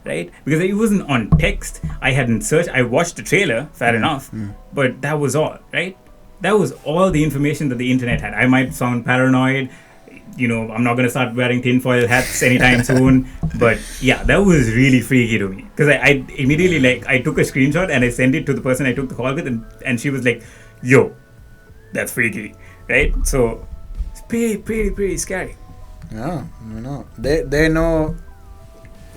Right? Because it wasn't on text. I hadn't searched. I watched the trailer, fair enough. But that was all, right? That was all the information that the internet had. I might sound paranoid. You know, I'm not going to start wearing tinfoil hats anytime soon. But yeah, that was really freaky to me. Because I immediately, like, I took a screenshot and I sent it to the person I took the call with. And she was like, yo, that's freaky. Right? So it's pretty scary. Yeah, they know,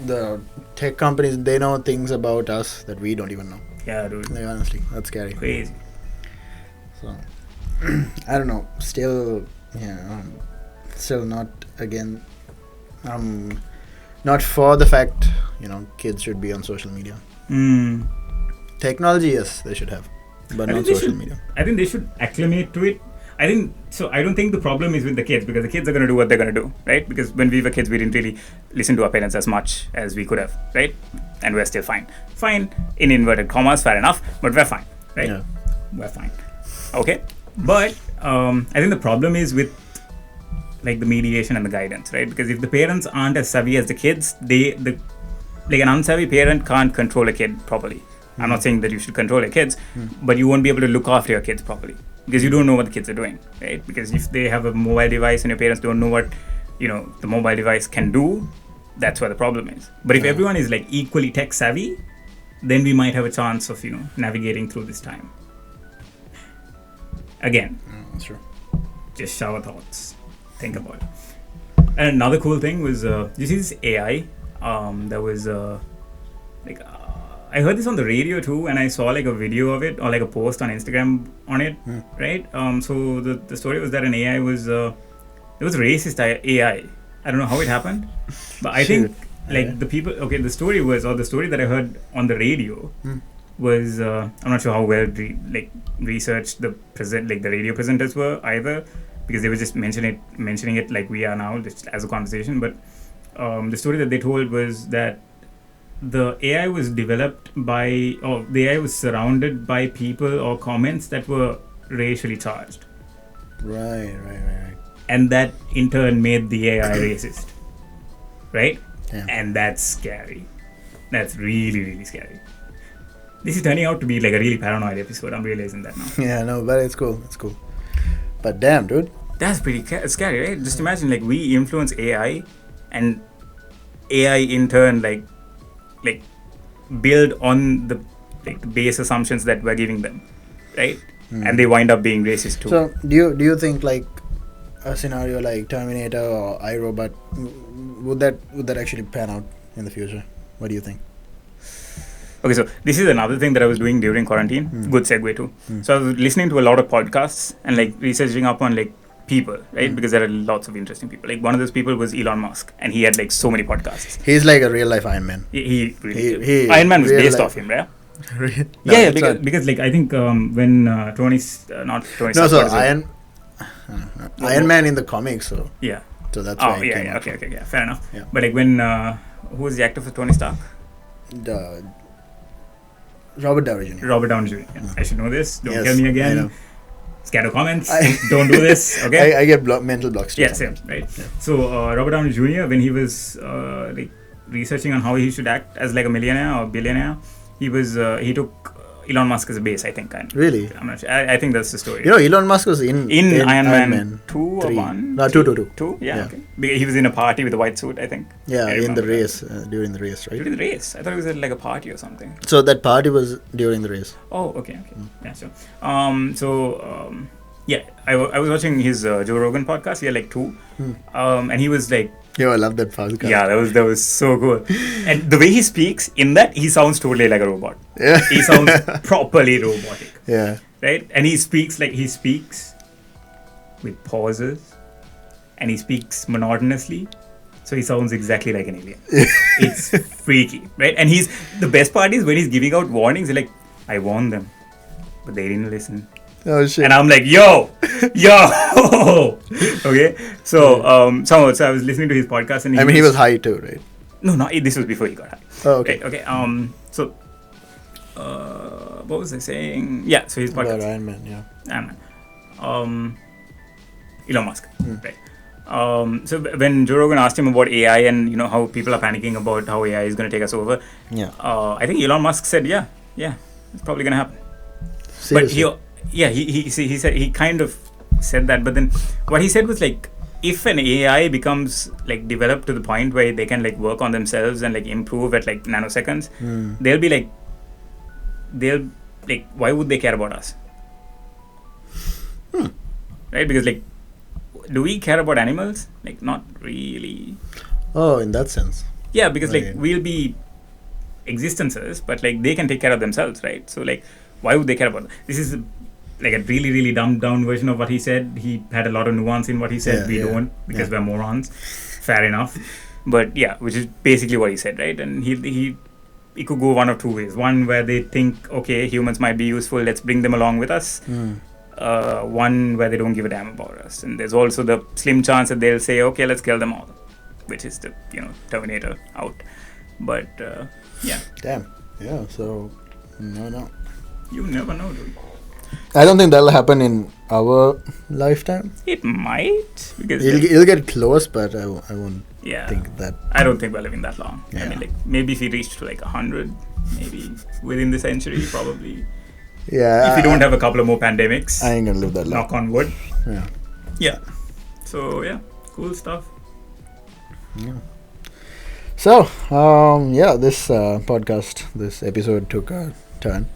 the tech companies, they know things about us that we don't even know. Yeah, dude. Like, honestly, that's scary. Crazy. So, I don't know. Still, still not, again, not for the fact, kids should be on social media. Technology, yes, they should have, but not social media. I think they should acclimate to it. I don't think the problem is with the kids because the kids are going to do what they're going to do, right? Because when we were kids, we didn't really listen to our parents as much as we could have, right? And we're still fine. Fine, in inverted commas, fair enough, but we're fine, right? Yeah. We're fine. Okay? But I think the problem is with like the mediation and the guidance, right? Because if the parents aren't as savvy as the kids, like an unsavvy parent can't control a kid properly. I'm not saying that you should control your kids, but you won't be able to look after your kids properly because you don't know what the kids are doing, right? Because if they have a mobile device and your parents don't know what, the mobile device can do, that's where the problem is. But if everyone is like equally tech savvy, then we might have a chance of, navigating through this time. Again, That's true. just shower thoughts. Think about it. And another cool thing was, you see this AI? That was I heard this on the radio too, and I saw like a video of it or like a post on Instagram on it, right? So the story was that an AI was it was racist AI. I don't know how it happened, but I think like the people. Okay, the story that I heard on the radio was I'm not sure how well researched the radio presenters were either, because they were just mentioning it like we are now, just as a conversation. But the story that they told was that the AI was the AI was surrounded by people or comments that were racially charged. Right. And that in turn made the AI racist. Right? Yeah. And that's scary. That's really, really scary. This is turning out to be like a really paranoid episode. I'm realizing that now. Yeah, no, but it's cool. But damn, dude. That's pretty scary, right? Just imagine like we influence AI and AI in turn like build on the base assumptions that we're giving them, right? And they wind up being racist too. So, do you think like a scenario like Terminator or iRobot, would that actually pan out in the future? What do you think? Okay, so this is another thing that I was doing during quarantine. Good segue too. So I was listening to a lot of podcasts and like researching up on like people, right? Because there are lots of interesting people. Like one of those people was Elon Musk, and he had like so many podcasts. He's like a real life Iron Man. He really Iron Man was based off him, right? Because like I think when not Tony Stark. No, so Iron Man in the comics, so yeah. So that's Oh why it yeah, came yeah, out. okay, yeah, fair enough. Yeah. But like when who was the actor for Tony Stark? Robert Downey Jr. Robert Downey Jr. Yeah. I should know this. Don't Yes, kill me I again. know. scatter comments. Don't do this, okay? I get mental blocks too. Yeah, same, right? So Robert Downey Jr., when he was like researching on how he should act as like a millionaire or billionaire, he took Elon Musk as a base, I think. And Really? I'm not sure. I think that's the story. You know, Elon Musk was in Iron Man 2 or 3. 1? No, 2. 2? Yeah, Yeah. okay. He was in a party with a white suit, I think. Yeah, I in the remember that. race, during the race, right? During the race. I thought it was at like a party or something. So that party was during the race. Oh, okay. Yeah, sure. Yeah, I was watching his Joe Rogan podcast. He had like 2. And he was like, Yo, I love that podcast. yeah, that was so cool. And the way he speaks, in that, he sounds totally like a robot. Yeah. He sounds properly robotic. Yeah. Right? And he speaks with pauses, and he speaks monotonously, so he sounds exactly like an alien. It's freaky, right? And the best part is when he's giving out warnings, he's like, I warned them, but they didn't listen. Oh shit. And I'm like, yo, okay. So so I was listening to his podcast, and he was high too, right? No, this was before he got high. Oh, okay. Right, okay. So what was I saying? Yeah. So his podcast. About Iron Man, yeah. Iron Man. Elon Musk, right? So when Joe Rogan asked him about AI and how people are panicking about how AI is going to take us over, Yeah. I think Elon Musk said, yeah, it's probably going to happen. Seriously. But he said, he kind of said that, but then what he said was like, if an AI becomes like developed to the point where they can like work on themselves and like improve at like nanoseconds, they'll like, why would they care about us? Right? Because like, do we care about animals? Like, not really. Oh, in that sense. Yeah, because like Right. we'll be existences, but like they can take care of themselves, right? So like, why would they care about this? Is like a really, really dumbed down version of what he said. He had a lot of nuance in what he said. Yeah, We yeah, don't, because yeah. we're morons. Fair enough. But yeah, which is basically what he said, right? And he could go one of two ways. One where they think, okay, humans might be useful, let's bring them along with us. One where they don't give a damn about us. And there's also the slim chance that they'll say, okay, let's kill them all, which is the Terminator out. But yeah, Damn. Yeah. So no. you never know, dude. I don't think that'll happen in our lifetime. It might, because It'll get close, but I won't yeah, think that. I don't think we're living that long. I Yeah. mean, like maybe if we reached to like 100, maybe within the century, probably. Yeah. If we don't have a couple of more pandemics, I ain't gonna live that long. knock on wood. Yeah. Yeah. So yeah, cool stuff. So, this podcast, this episode took a turn.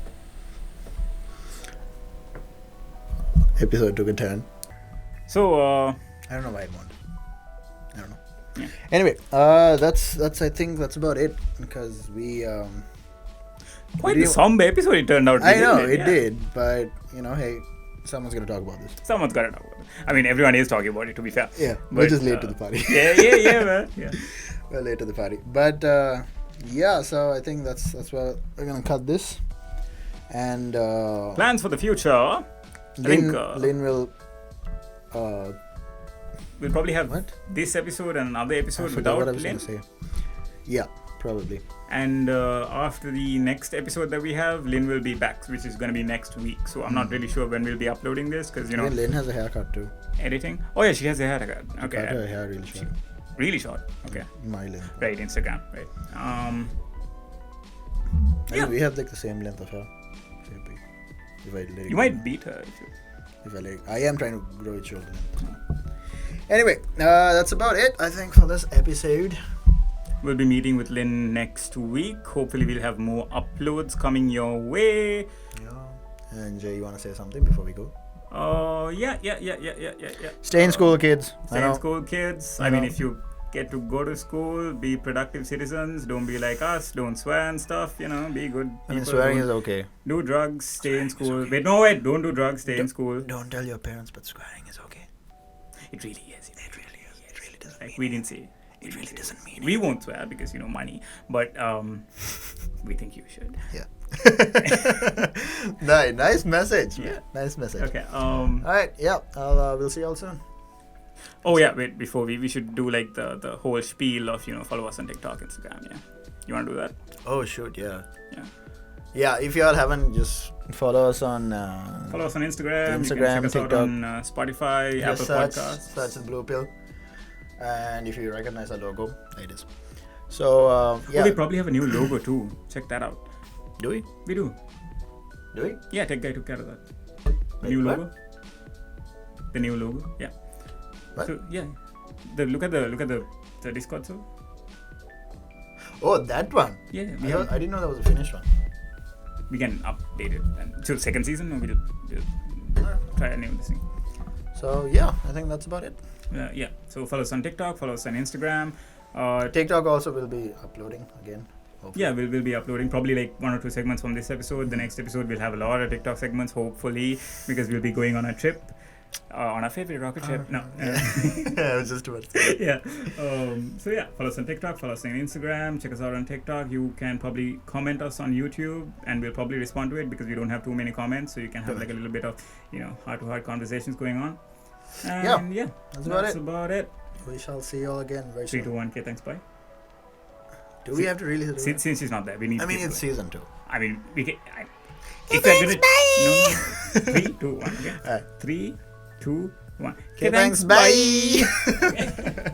So I don't know why it won't. I don't know. Yeah. Anyway, that's I think that's about it, because we quite do the you- somber episode it turned out. to be, I know didn't it Yeah. did, but hey, someone's gonna talk about this. Someone's got to talk about it. I mean, everyone is talking about it, to be fair. Yeah, But, we're just late to the party. Yeah, man. Yeah. We're late to the party, but so I think that's where we're gonna cut this, and Plans for the future. I think Lynn will. we'll probably have What? this episode and another I episode forgot what I without was Lynn. gonna say. Yeah, probably. And after the next episode that we have, Lynn will be back, which is going to be next week. So I'm not really sure when we'll be uploading this, because Even Lynn has a haircut too. editing. Oh yeah, she has a haircut. Okay, Cut her hair really short. really short. Okay, My length. right, Instagram, right. I Yeah. think we have like the same length of hair. Maybe. If I let it You go. might beat her. If I am trying to grow it shoulder length. Anyway, that's about it, I think, for this episode. We'll be meeting with Lynn next week. Hopefully, we'll have more uploads coming your way. Yeah. And Jay, you want to say something before we go? Yeah. Stay in school, kids. Stay in school, kids. I I mean, know. if you get to go to school, be productive citizens. Don't be like us. Don't swear and stuff. Be good I mean, people. swearing Don't is okay. do drugs. Stay in school. okay. Wait. Don't do drugs. Stay in school. Don't tell your parents, but swearing is okay. It really is. It really is. It really doesn't Like mean we didn't say. It really doesn't mean We won't swear because money. But we think you should. Yeah. Nice message. Man. Yeah. Nice message. Okay. All right. Yeah. We'll see you all soon. Oh yeah. Wait. Before we should do like the whole spiel of follow us on TikTok, Instagram. Yeah. You want to do that? Oh shoot. Yeah. Yeah. Yeah, if you all haven't, just follow us on Follow us on Instagram. You can Instagram, check us out TikTok. on Spotify, Apple search Podcasts. the Blue Pill. And if you recognize our logo, there it is. So, yeah. Oh, we probably have a new logo too. Check that out. Do we? We do. Do we? Yeah, Tech Guy took care of that. Wait, New what? logo. The new logo. Yeah. What? So yeah, look at the Discord. So Oh, that one. yeah, I didn't know that was a finished one. we can update it. And so second season, we'll try a new thing. So, yeah, I think that's about it. Yeah. So follow us on TikTok. Follow us on Instagram. TikTok also will be uploading again. Hopefully. Yeah, we'll be uploading probably like 1 or 2 segments from this episode. The next episode we'll have a lot of TikTok segments, hopefully, because we'll be going on a trip. On our favorite rocket ship. No. I was just about to say. Yeah. So yeah, follow us on TikTok, follow us on Instagram, check us out on TikTok. You can probably comment us on YouTube and we'll probably respond to it because we don't have too many comments. So you can have like a little bit of, heart-to-heart conversations going on. And yeah, that's about it. We shall see you all again very 3, soon. 2, 1. Okay, thanks, bye. Do we have to really do that? Since she's not there, we need I to mean, keep it's going. season 2. I mean, we can... if we're gonna... No. 3, 2, 1. Okay. Alright. 3, 2, 1. Okay, thanks. Bye.